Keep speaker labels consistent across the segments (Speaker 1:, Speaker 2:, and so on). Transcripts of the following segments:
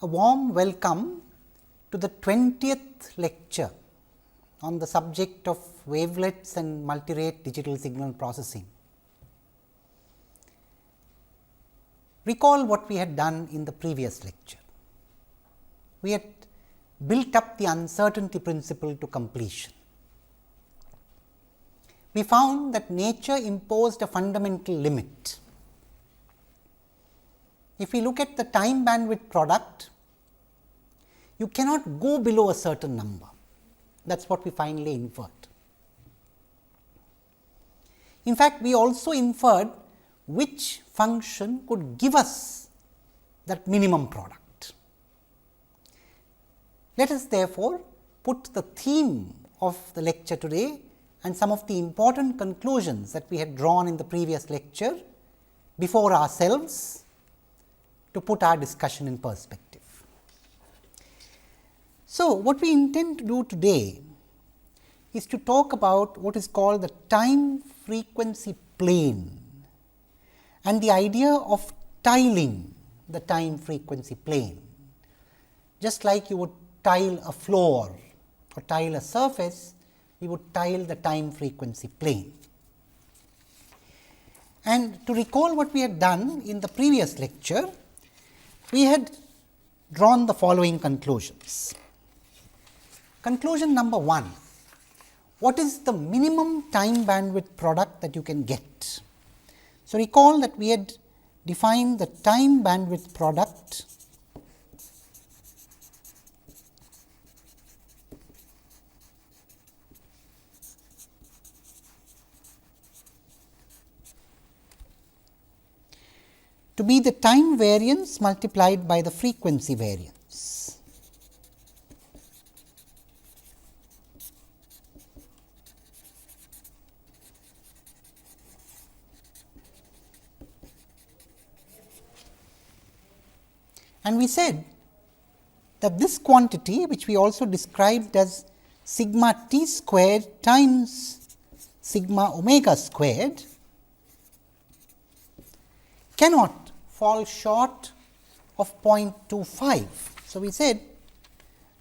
Speaker 1: A warm welcome to the 20th lecture on the subject of wavelets and multirate digital signal processing. Recall what we had done in the previous lecture. We had built up the uncertainty principle to completion. We found that nature imposed a fundamental limit. If we look at the time bandwidth product, you cannot go below a certain number. That is what we finally inferred. In fact, we also inferred which function could give us that minimum product. Let us therefore put the theme of the lecture today and some of the important conclusions that we had drawn in the previous lecture before ourselves to put our discussion in perspective. So, what we intend to do today is to talk about what is called the time frequency plane and the idea of tiling the time frequency plane. Just like you would tile a floor or tile a surface, we would tile the time frequency plane. And to recall what we had done in the previous lecture, we had drawn the following conclusions. Conclusion number 1, what is the minimum time bandwidth product that you can get? So, recall that we had defined the time bandwidth product to be the time variance multiplied by the frequency variance. And we said that this quantity, which we also described as sigma t squared times sigma omega squared, cannot fall short of 0.25. So, we said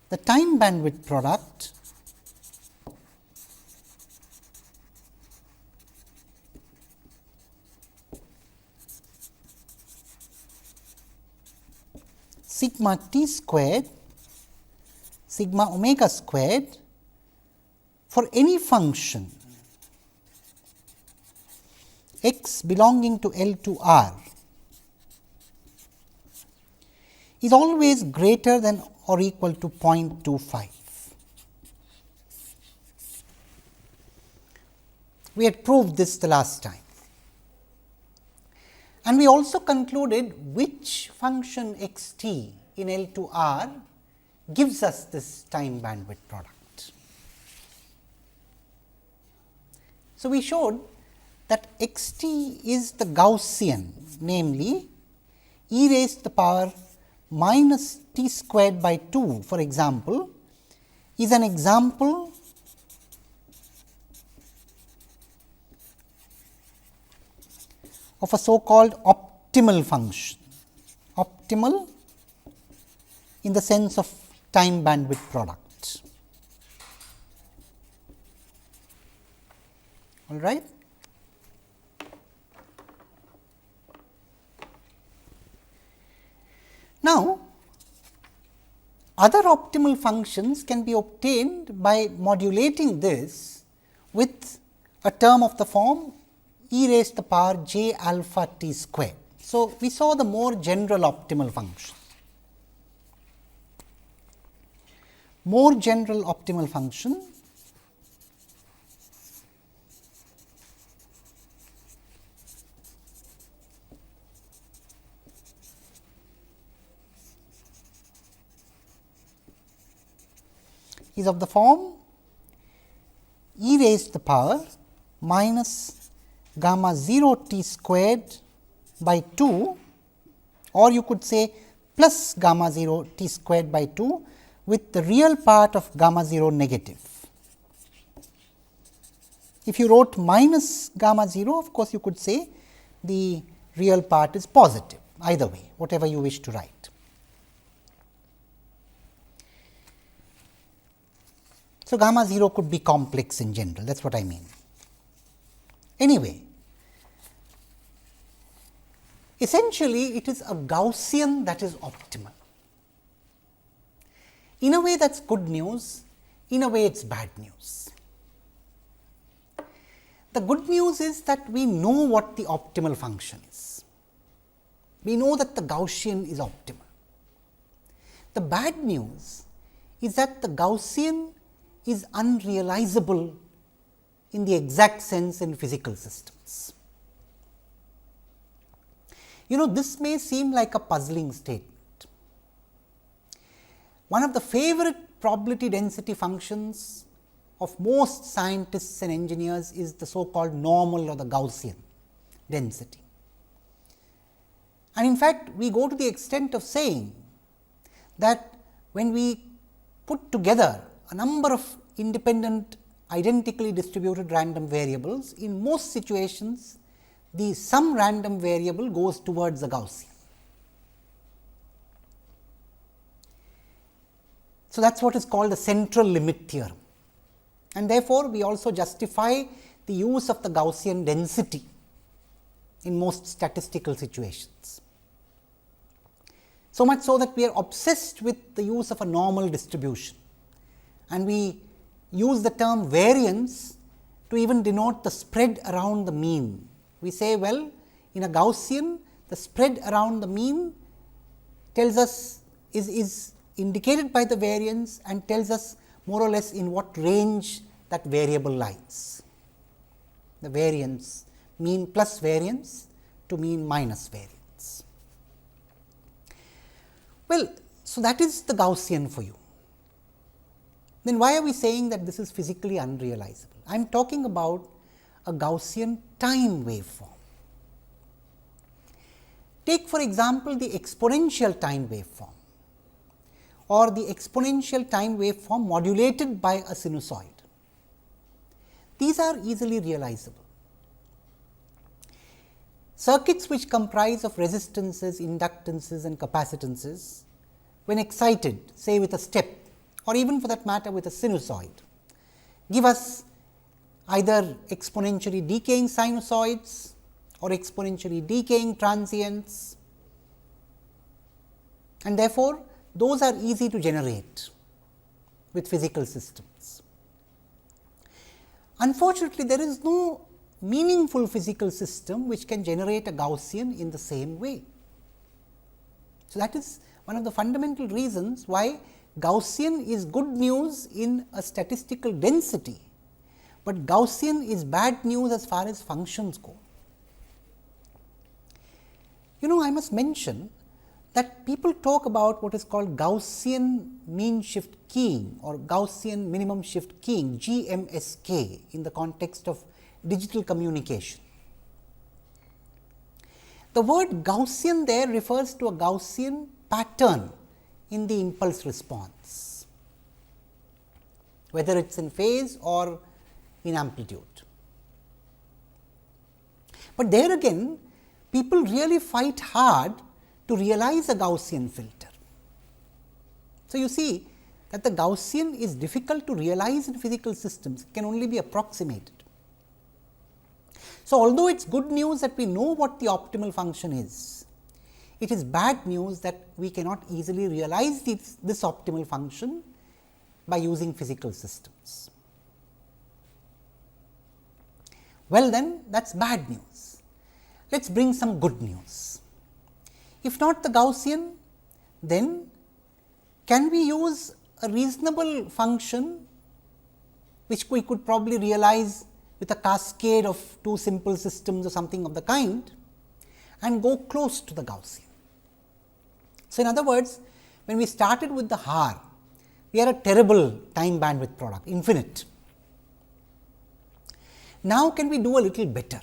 Speaker 1: the time bandwidth product sigma t squared sigma omega squared for any function x belonging to L to R is always greater than or equal to 0.25. We had proved this the last time. And we also concluded which function x t in L to R gives us this time bandwidth product. So, we showed that x t is the Gaussian, namely e raised to the power minus t squared by 2, for example, is an example of a so called optimal function, optimal in the sense of time bandwidth product. All right. Now, other optimal functions can be obtained by modulating this with a term of the form e raised to the power j alpha t squared. So, we saw the more general optimal function. More general optimal function is of the form e raised to the power minus gamma 0 t squared by 2, or you could say plus gamma 0 t squared by 2 with the real part of gamma 0 negative. If you wrote minus gamma 0, of course, you could say the real part is positive, either way, whatever you wish to write. So, gamma 0 could be complex in general, that is what I mean. Anyway, essentially it is a Gaussian that is optimal. In a way that is good news, in a way it is bad news. The good news is that we know what the optimal function is. We know that the Gaussian is optimal. The bad news is that the Gaussian is unrealizable in the exact sense in physical systems. This may seem like a puzzling statement. One of the favorite probability density functions of most scientists and engineers is the so called normal or the Gaussian density. And in fact, we go to the extent of saying that when we put together a number of independent identically distributed random variables, in most situations the some random variable goes towards the Gaussian. So, that is what is called the central limit theorem, and therefore, we also justify the use of the Gaussian density in most statistical situations. So much so that we are obsessed with the use of a normal distribution, and we use the term variance to even denote the spread around the mean. We say, well, in a Gaussian, the spread around the mean tells us is indicated by the variance and tells us more or less in what range that variable lies. The variance, mean plus variance to mean minus variance. Well, so that is the Gaussian for you. Then why are we saying that this is physically unrealizable? I am talking about a Gaussian time waveform. Take for example, the exponential time waveform or the exponential time waveform modulated by a sinusoid. These are easily realizable. Circuits which comprise of resistances, inductances and capacitances, when excited say with a step or even for that matter with a sinusoid, give us either exponentially decaying sinusoids or exponentially decaying transients, and therefore, those are easy to generate with physical systems. Unfortunately, there is no meaningful physical system which can generate a Gaussian in the same way. So, that is one of the fundamental reasons why Gaussian is good news in a statistical density, but Gaussian is bad news as far as functions go. I must mention that people talk about what is called Gaussian mean shift keying or Gaussian minimum shift keying GMSK in the context of digital communication. The word Gaussian there refers to a Gaussian pattern in the impulse response, whether it is in phase or in amplitude. But there again, people really fight hard to realize a Gaussian filter. So, you see that the Gaussian is difficult to realize in physical systems, it can only be approximated. So, although it is good news that we know what the optimal function is, it is bad news that we cannot easily realize this optimal function by using physical systems. Well, then that is bad news. Let us bring some good news. If not the Gaussian, then can we use a reasonable function which we could probably realize with a cascade of two simple systems or something of the kind and go close to the Gaussian. So, in other words, when we started with the Haar, we had a terrible time bandwidth product, infinite. Now, can we do a little better?